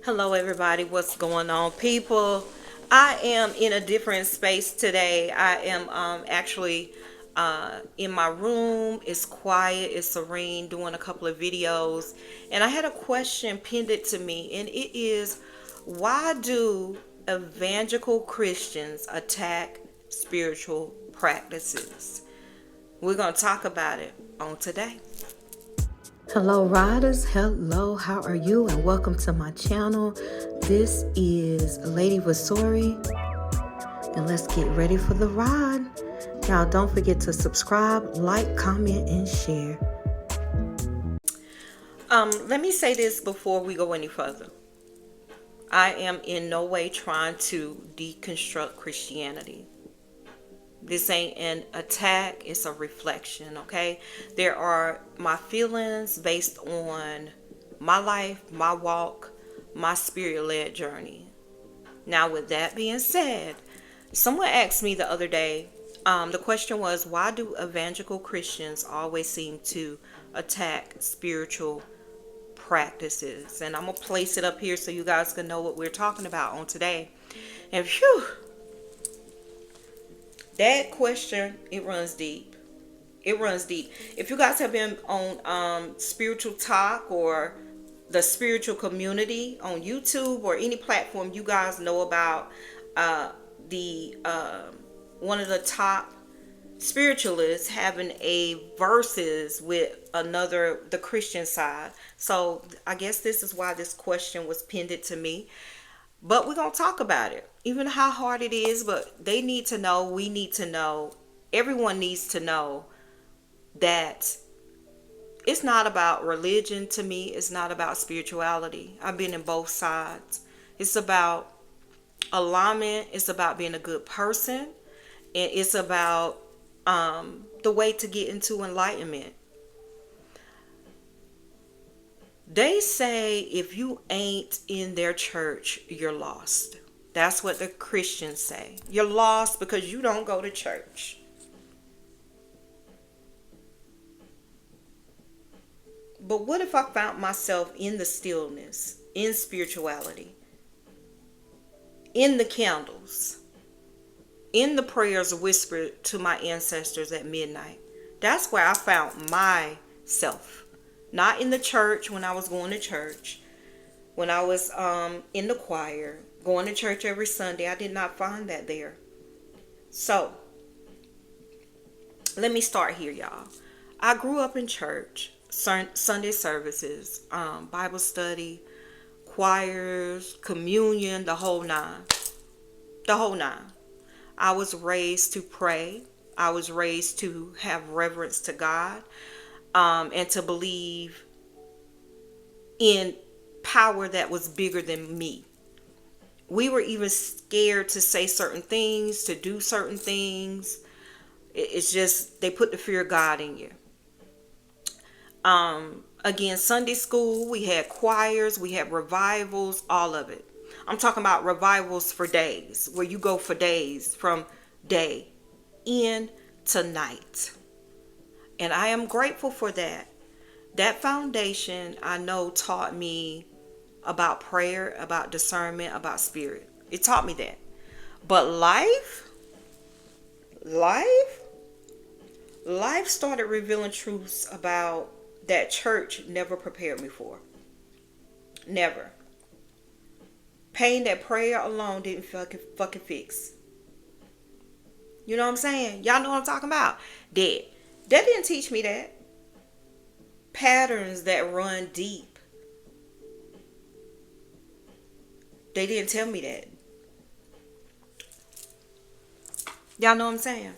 Hello, everybody. What's going on, people? I am in a different space today. I am actually in my room. It's quiet, it's serene, doing a couple of videos. And I had a question pinned it to me, and it is, why do evangelical Christians attack spiritual practices? We're going to talk about it on today. Hello, riders. Hello, how are you? And welcome to my channel. This is Lady Vasori, and let's get ready for the ride. Y'all, don't forget to subscribe, like, comment, and share. Let me say this before we go any further. I am in no way trying to deconstruct Christianity. This ain't an attack, it's a reflection, okay? There are my feelings based on my life, my walk, my spirit-led journey. Now, with that being said, someone asked me the other day, the question was, why do evangelical Christians always seem to attack spiritual practices? And I'm going to place it up here so you guys can know what we're talking about on today. And phew, that question, it runs deep. It runs deep. If you guys have been on Spiritual Talk or the Spiritual Community on YouTube or any platform, you guys know about the one of the top spiritualists having a versus with the Christian side. So I guess this is why this question was pinned to me. But we're going to talk about it, even how hard it is. But they need to know, we need to know, everyone needs to know that it's not about religion to me. It's not about spirituality. I've been in both sides. It's about alignment. It's about being a good person. And it's about the way to get into enlightenment. They say if you ain't in their church, you're lost. That's what the Christians say. You're lost because you don't go to church. But what if I found myself in the stillness, in spirituality, in the candles, in the prayers whispered to my ancestors at midnight? That's where I found myself. Not in the church when I was going to church. When I was in the choir, going to church every Sunday, I did not find that there. So, let me start here, y'all. I grew up in church, Sunday services, Bible study, choirs, communion, the whole nine. The whole nine. I was raised to pray. I was raised to have reverence to God. And to believe in power that was bigger than me. We were even scared to say certain things, to do certain things. It's just, they put the fear of God in you. Again, Sunday school, we had choirs, we had revivals, all of it. I'm talking about revivals for days, where you go for days, from day in to night. And I am grateful for that. That foundation, I know, taught me about prayer, about discernment, about spirit. It taught me that. But life started revealing truths about that church never prepared me for. Never. Pain that prayer alone didn't fucking fix. You know what I'm saying? Y'all know what I'm talking about? That didn't teach me that. Patterns that run deep. They didn't tell me that. Y'all know what I'm saying?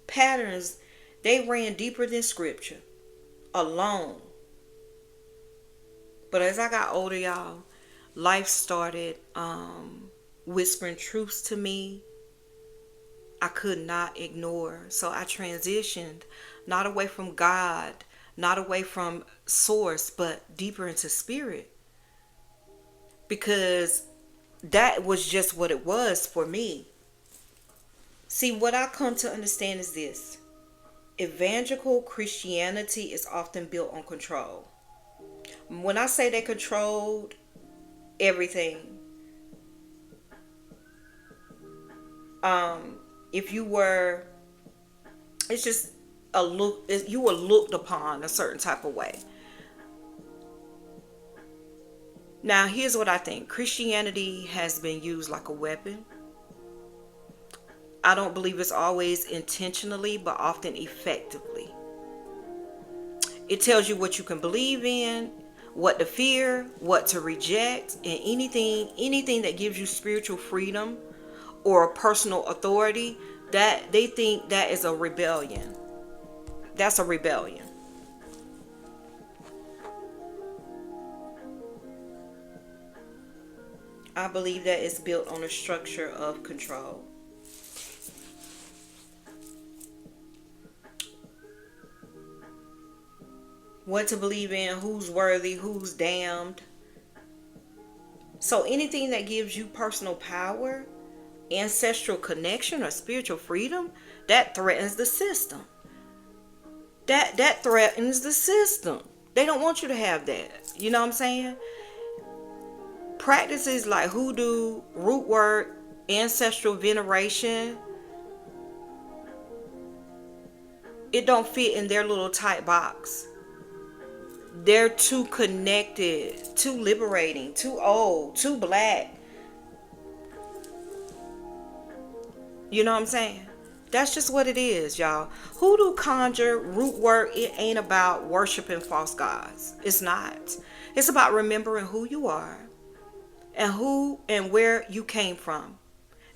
Patterns, they ran deeper than scripture alone. But as I got older, y'all, life started whispering truths to me I could not ignore. So I transitioned, not away from God, not away from source, but deeper into spirit. Because that was just what it was for me. See, what I come to understand is this. Evangelical Christianity is often built on control. When I say they controlled, everything. If you were, it's just a look, you were looked upon a certain type of way. Now, here's what I think. Christianity has been used like a weapon. I don't believe it's always intentionally, but often effectively. It tells you what you can believe in, what to fear, what to reject, and anything that gives you spiritual freedom or personal authority, that they think that is a rebellion. That's a rebellion. I believe that it's built on a structure of control. What to believe in, who's worthy, who's damned. So anything that gives you personal power, ancestral connection, or spiritual freedom, that threatens the system. That threatens the system. They don't want you to have that. You know what I'm saying? Practices like hoodoo, root work, ancestral veneration, it don't fit in their little tight box. They're too connected, too liberating, too old, too black. You know what I'm saying? That's just what it is, y'all. Hoodoo, conjure, root work, it ain't about worshiping false gods. It's not. It's about remembering who you are and who and where you came from.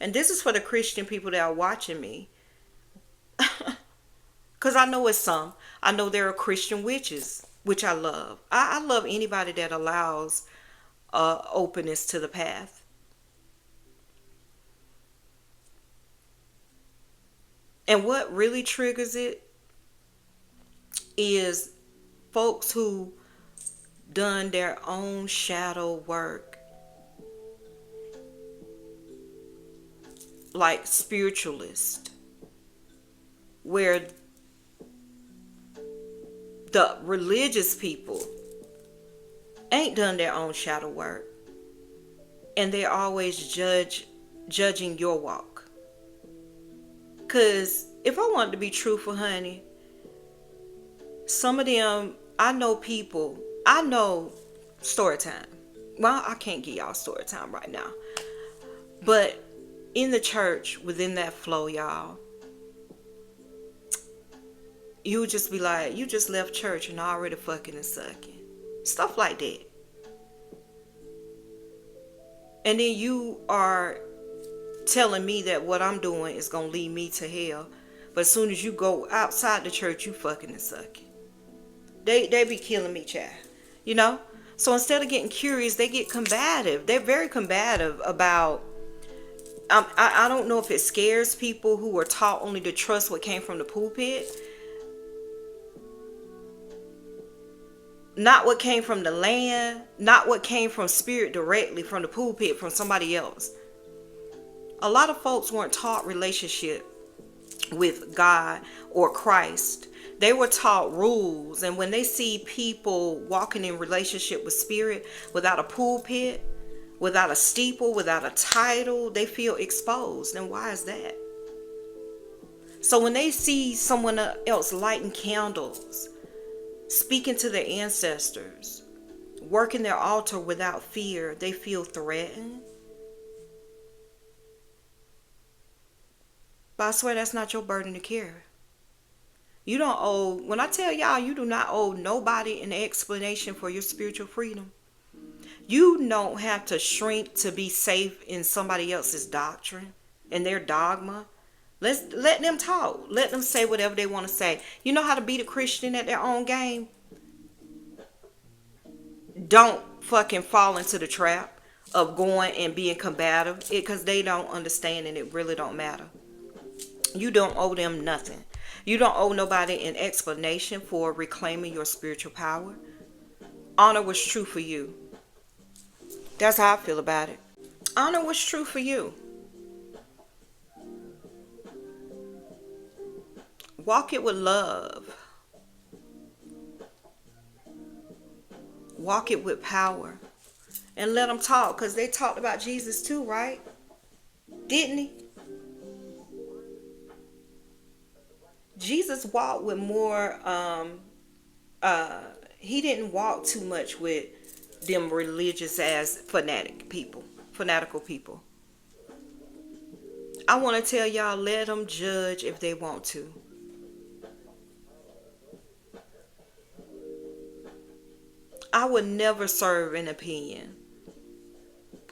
And this is for the Christian people that are watching me. Because I know it's some. I know there are Christian witches, which I love. I love anybody that allows openness to the path. And what really triggers it is folks who done their own shadow work, like spiritualists, where the religious people ain't done their own shadow work, and they're always judging your walk. Because if I wanted to be truthful, honey, some of them, I know story time. Well, I can't give y'all story time right now. But in the church, within that flow, y'all, you would just be like, you just left church and already fucking and sucking. Stuff like that. And then you are telling me that what I'm doing is going to lead me to hell. But as soon as you go outside the church, you fucking and sucking. They be killing me, child. You know? So instead of getting curious, they get combative. They're very combative about... I don't know if it scares people who are taught only to trust what came from the pulpit. Not what came from the land. Not what came from spirit directly from the pulpit, from somebody else. A lot of folks weren't taught relationship with God or Christ. They were taught rules. And when they see people walking in relationship with spirit without a pulpit, without a steeple, without a title, they feel exposed. And why is that? So when they see someone else lighting candles, speaking to their ancestors, working their altar without fear, they feel threatened. But I swear that's not your burden to carry. You don't owe, when I tell y'all, you do not owe nobody an explanation for your spiritual freedom. You don't have to shrink to be safe in somebody else's doctrine and their dogma. Let them talk. Let them say whatever they want to say. You know how to beat a Christian at their own game? Don't fucking fall into the trap of going and being combative, because they don't understand and it really don't matter. You don't owe them nothing. You don't owe nobody an explanation for reclaiming your spiritual power. Honor what's true for you. That's how I feel about it. Honor what's true for you. Walk it with love. Walk it with power. and let them talk, because they talked about Jesus too, right? Didn't he? Jesus walked with more, he didn't walk too much with them religious as fanatical people. I want to tell y'all, let them judge if they want to. I would never serve an opinion.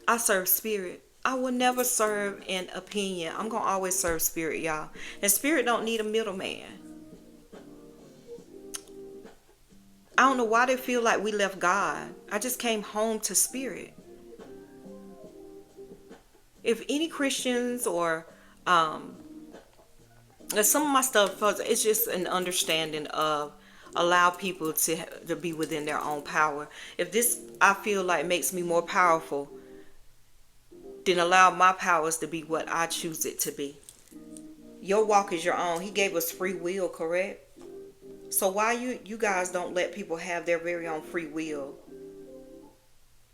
I serve spirit. I will never serve an opinion. I'm going to always serve spirit, y'all. And spirit don't need a middleman. I don't know why they feel like we left God. I just came home to spirit. If any Christians or some of my stuff, it's just an understanding of allow people to be within their own power. If this, I feel like, makes me more powerful, then allow my powers to be what I choose it to be. Your walk is your own. He gave us free will, correct? So why you guys don't let people have their very own free will?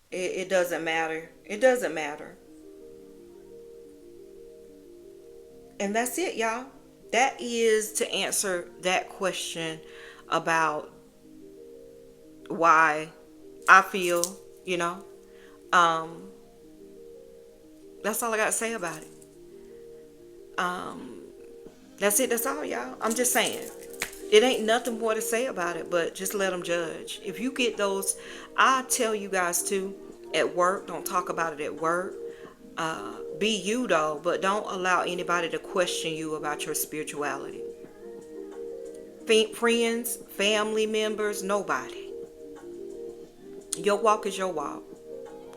It doesn't matter. It doesn't matter. And that's it, y'all. That is to answer that question about why I feel, that's all I got to say about it. That's it. That's all, y'all. I'm just saying. It ain't nothing more to say about it, but just let them judge. If you get those, I tell you guys too, at work, don't talk about it at work. Be you though, but don't allow anybody to question you about your spirituality. Friends, family members, nobody. Your walk is your walk.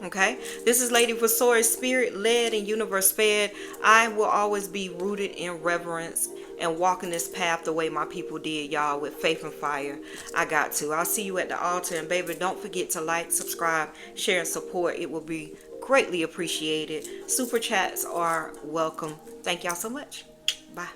Okay, this is Lady Vasori, spirit led and universe fed. I will always be rooted in reverence and walking this path the way my people did, y'all, with faith and fire. I got to. I'll see you at the altar. And baby, don't forget to like, subscribe, share, and support. It will be greatly appreciated. Super chats are welcome. Thank y'all so much. Bye.